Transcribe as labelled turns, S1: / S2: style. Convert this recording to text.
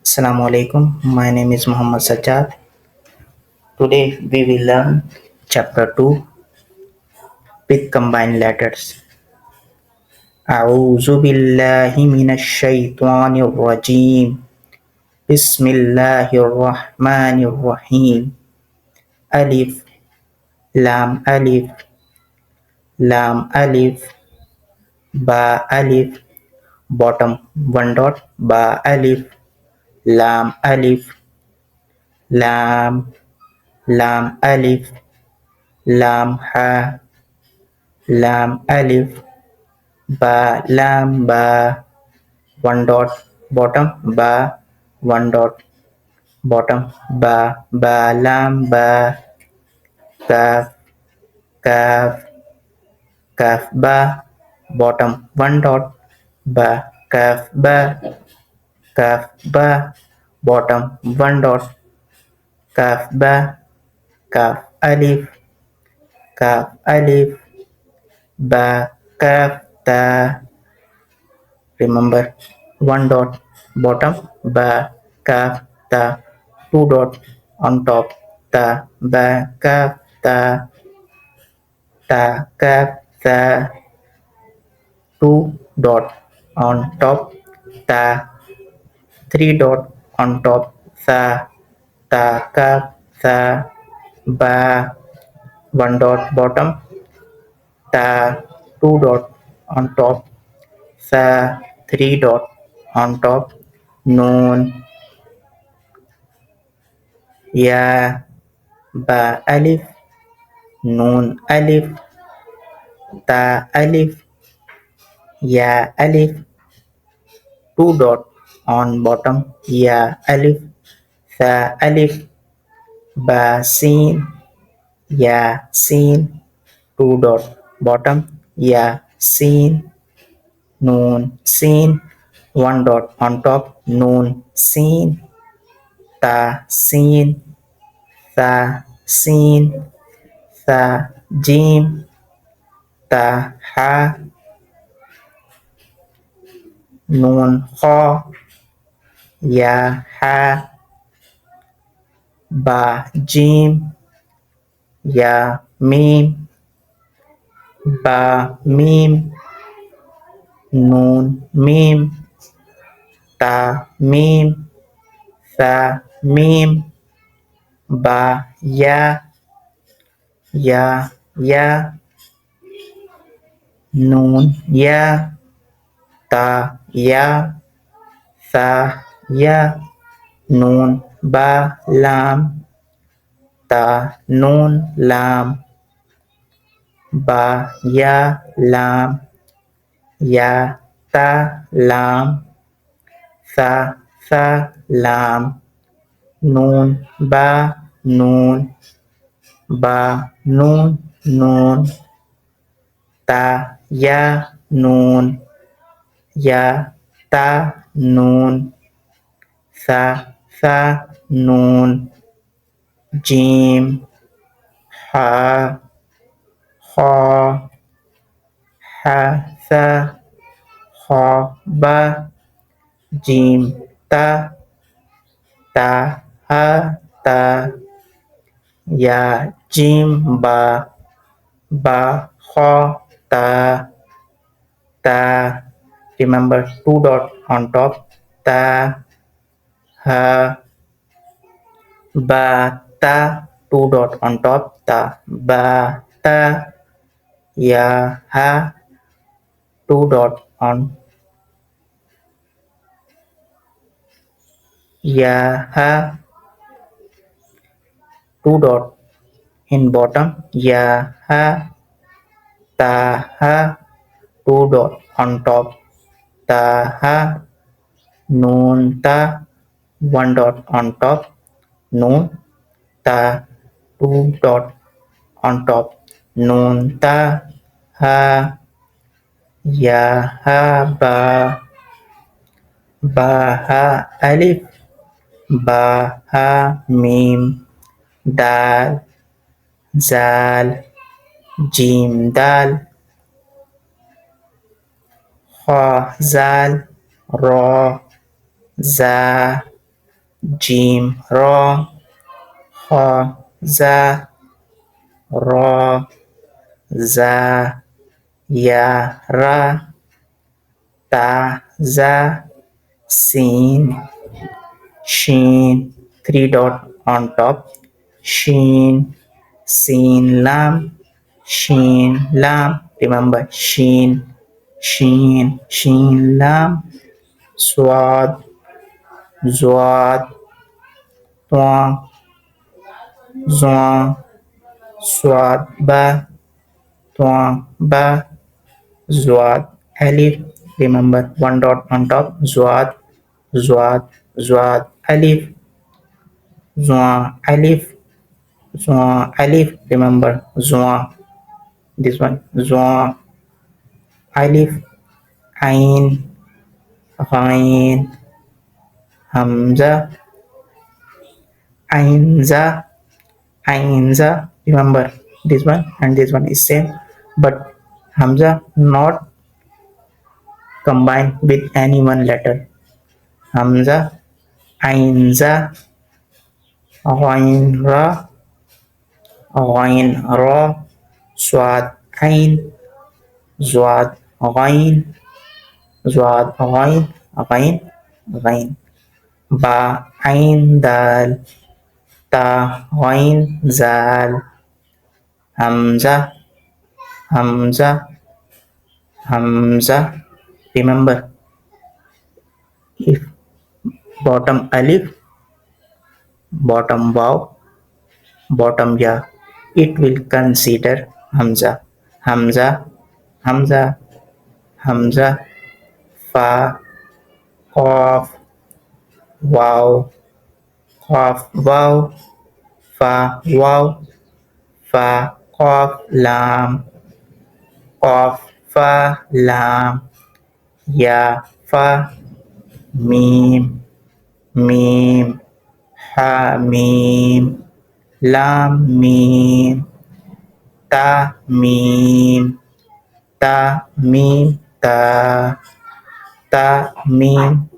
S1: Assalamu alaikum. My name is Muhammad Sajjad. Today we will learn chapter 2 with combined letters. أعوذ بالله من الشيطان الرجيم. بسم الله الرحمن الرحيم. ألف ألف لام ألف با ألف bottom one dot ba ألف لام ألف لام ألف لام ها لام ألف ba lam ba one dot bottom ba one dot bottom ba lam ba kaf kaf kaf ba bottom one dot ba kaf ba bottom one dot kaf alif ba kaf ta. Remember, one dot bottom ba kaf ta, two dot on top ta ba kaf ta kaf ta, two dot on top ta, three dot on top sa kaf sa ba, one dot bottom ta, two dot on top sa, three dot on top noon ya ba alif noon alif ta alif ya alif, two dot on bottom ya alif sa alif ba sin ya sin, two dot bottom ya sin noon sin, one dot on top noon sin ta sin sa sin sa jim ta ha noon kha ya ha ba jim ya mim ba mim noon mim ta mim sa mim ba ya noon ya ta ya sa ya noon ba lam ta noon lam ba ya lam ya ta lam sa lam noon ba noon ba noon noon ta ya noon ya ta noon sa noon jim ha kha ha sa kha ba jim ta ha ta ya jim ba kha ta. Remember, two dot on top ta ha ba ta, two dot on top ta ba ta ya ha, two dot on ya ha, two dot in bottom ya ha ta ha, two dot on top ta ha noon ta, one dot on top noon ta, two dot on top noon ta ha ya ha ba ha alif ba ha mim dal zal jim dal kha zal ra za Jim Ra Ha Za Ra Za Ya Ra Ta Za Sin Sheen, three dot on top. Sheen, Seen Lam, Sheen Lam. Remember Sheen, Sheen, Sheen Lam. Swad, Zwad, Twang, Zwang, Swad Ba, Twang Ba, Zwad Alif. Remember one dot on top. Zwad, Zwad, Zwad Alif, Zwa Alif. Zwa alif, remember zwa, this one zwa alif, ain, ghain, hamza, ainza, ainza, remember this one and this one is same, but hamza not combined with any one letter. Hamza, ainza, ghain ra, ghain ra, swad ain, zwad ghain, zwad ghain, ghain, ghain. Ba ain dal, ta ghain zal, hamza, hamza, hamza. Remember, if bottom alif, bottom waw, bottom ya, it will consider hamza. Hamza, hamza, hamza. Fa, qaf, waw, qaf, waw, fa, waw, fa, qaf, lam, qaf, fa, lam, ya, fa, mim, mim, ha, mim, lam, mim, ta, mim, ta, mim, ta, ta, mim,